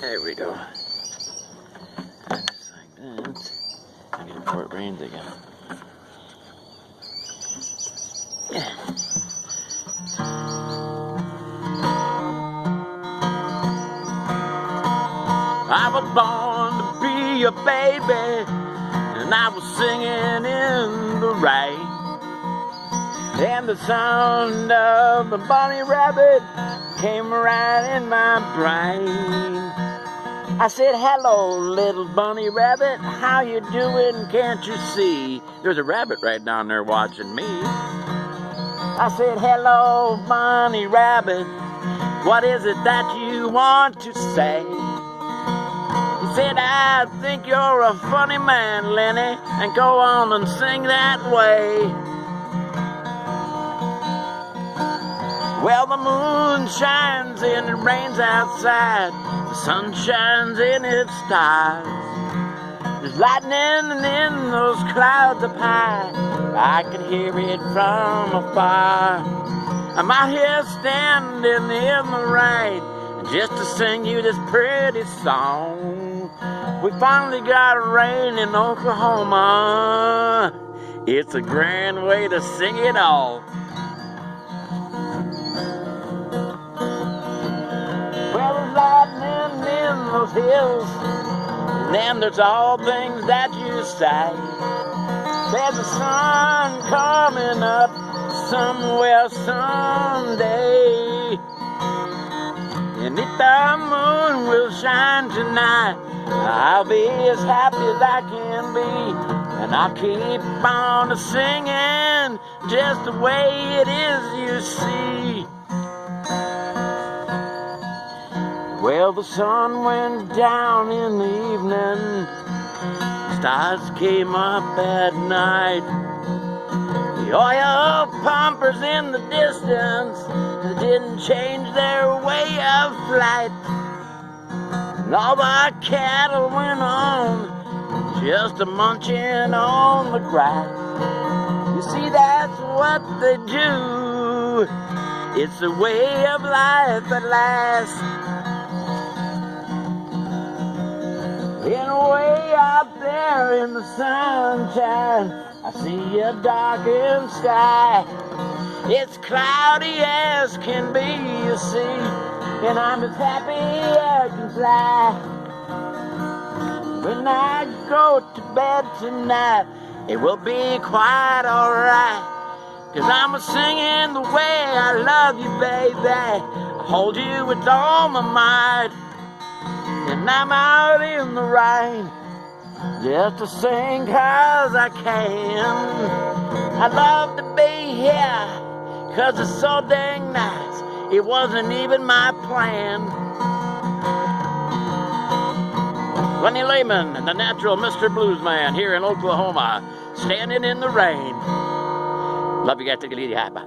There we go. Just like that. I get it before it rains again. Yeah. I was born to be a baby, and I was singing in the rain. And the sound of the bunny rabbit came right in my brain. I said, hello, little bunny rabbit, how you doing, can't you see? There's a rabbit right down there watching me. I said, hello, bunny rabbit, what is it that you want to say? He said, I think you're a funny man, Lenny, and go on and sing that way. Well, the moon shines and it rains outside. The sun shines in its stars. There's lightning in those clouds up high. I can hear it from afar. I'm out here standing in the rain just to sing you this pretty song. We finally got rain in Oklahoma. It's a grand way to sing it all. Well, there's lightning in those hills, and then there's all things that you say. There's a sun coming up somewhere someday, and if the moon will shine tonight, I'll be as happy as I can be, and I'll keep on singing just the way it is, you see. Well, the sun went down in the evening, stars came up at night. The oil pumpers in the distance didn't change their way of flight. And all the cattle went on, just a-munching on the grass. You see, that's what they do. It's the way of life at last. Way out there in the sunshine, I see a darkened sky. It's cloudy as can be, you see, and I'm as happy as can fly. When I go to bed tonight, it will be quite alright, 'cause I'm a-singing the way I love you, baby. I hold you with all my might, and I'm out in the rain just to sing 'cause I can. I'd love to be here 'cause it's so dang nice. It wasn't even my plan. Lenny Lehman, the natural Mr. Bluesman here in Oklahoma, standing in the rain. Love you guys. Take it easy. High. Bye.